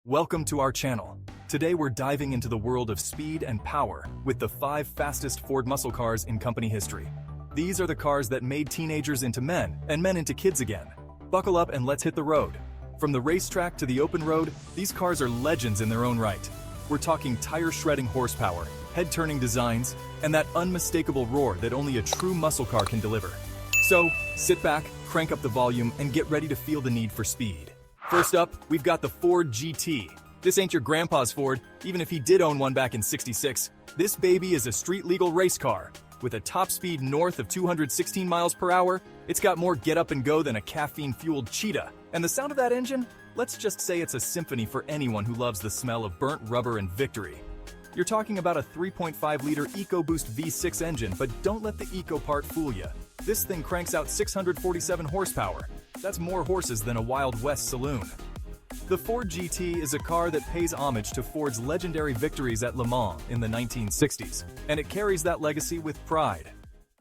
Welcome to our channel. Today we're diving into the world of speed and power with the 5 fastest Ford muscle cars in company history. These are the cars that made teenagers into men and men into kids again. Buckle up and let's hit the road. From the racetrack to the open road, these cars are legends in their own right. We're talking tire-shredding horsepower, head-turning designs, and that unmistakable roar that only a true muscle car can deliver. So, sit back, crank up the volume, and get ready to feel the need for speed. First up, we've got the Ford GT. This ain't your grandpa's Ford, even if he did own one back in '66. This baby is a street-legal race car. With a top speed north of 216 miles per hour, it's got more get-up-and-go than a caffeine-fueled cheetah. And the sound of that engine? Let's just say it's a symphony for anyone who loves the smell of burnt rubber and victory. You're talking about a 3.5-liter EcoBoost V6 engine, but don't let the eco part fool you. This thing cranks out 647 horsepower. That's more horses than a Wild West saloon. The Ford GT is a car that pays homage to Ford's legendary victories at Le Mans in the 1960s, and it carries that legacy with pride.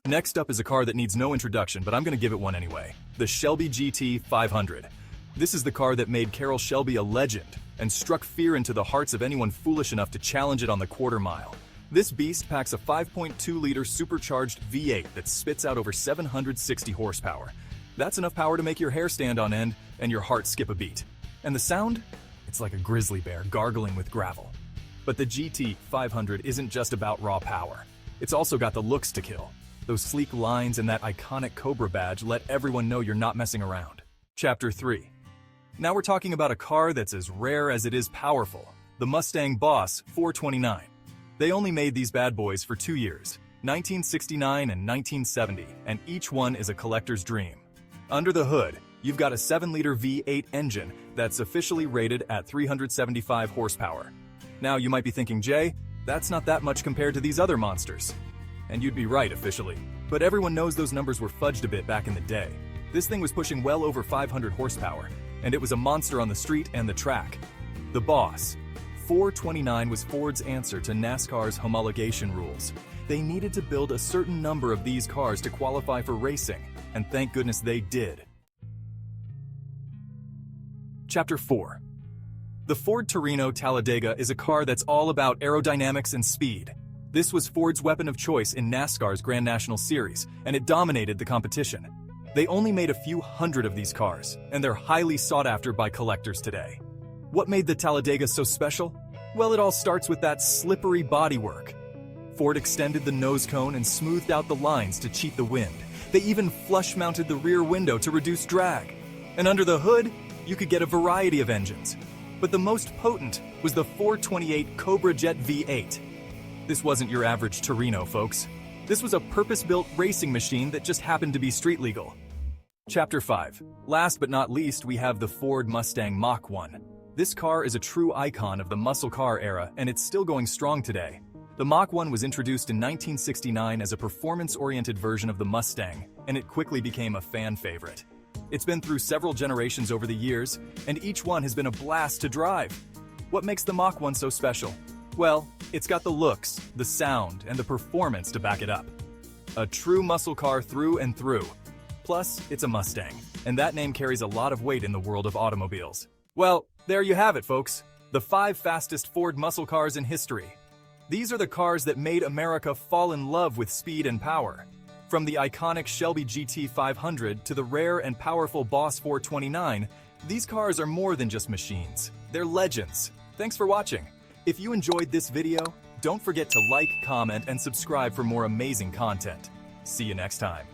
Next up is a car that needs no introduction, but I'm going to give it one anyway. The Shelby GT500. This is the car that made Carroll Shelby a legend and struck fear into the hearts of anyone foolish enough to challenge it on the quarter mile. This beast packs a 5.2-liter supercharged V8 that spits out over 760 horsepower. That's enough power to make your hair stand on end and your heart skip a beat. And the sound? It's like a grizzly bear gargling with gravel. But the GT500 isn't just about raw power. It's also got the looks to kill. Those sleek lines and that iconic Cobra badge let everyone know you're not messing around. Chapter 3. Now we're talking about a car that's as rare as it is powerful. The Mustang Boss 429. They only made these bad boys for 2 years, 1969 and 1970, and each one is a collector's dream. Under the hood, you've got a 7-liter V8 engine that's officially rated at 375 horsepower. Now you might be thinking, Jay, that's not that much compared to these other monsters. And you'd be right officially, but everyone knows those numbers were fudged a bit back in the day. This thing was pushing well over 500 horsepower, and it was a monster on the street and the track. The Boss 429 was Ford's answer to NASCAR's homologation rules. They needed to build a certain number of these cars to qualify for racing, and thank goodness they did. Chapter 4. The Ford Torino Talladega is a car that's all about aerodynamics and speed. This was Ford's weapon of choice in NASCAR's Grand National Series, and it dominated the competition. They only made a few hundred of these cars, and they're highly sought after by collectors today. What made the Talladega so special? Well, it all starts with that slippery bodywork. Ford extended the nose cone and smoothed out the lines to cheat the wind. They even flush-mounted the rear window to reduce drag. And under the hood, you could get a variety of engines. But the most potent was the 428 Cobra Jet V8. This wasn't your average Torino, folks. This was a purpose-built racing machine that just happened to be street legal. Chapter 5. Last but not least, we have the Ford Mustang Mach-1. This car is a true icon of the muscle car era, and it's still going strong today. The Mach-1 was introduced in 1969 as a performance-oriented version of the Mustang, and it quickly became a fan favorite. It's been through several generations over the years, and each one has been a blast to drive. What makes the Mach-1 so special? Well, it's got the looks, the sound, and the performance to back it up. A true muscle car through and through. Plus, it's a Mustang, and that name carries a lot of weight in the world of automobiles. Well, there you have it, folks. The 5 fastest Ford muscle cars in history. These are the cars that made America fall in love with speed and power. From the iconic Shelby GT500 to the rare and powerful Boss 429, these cars are more than just machines. They're legends. Thanks for watching. If you enjoyed this video, don't forget to like, comment, and subscribe for more amazing content. See you next time.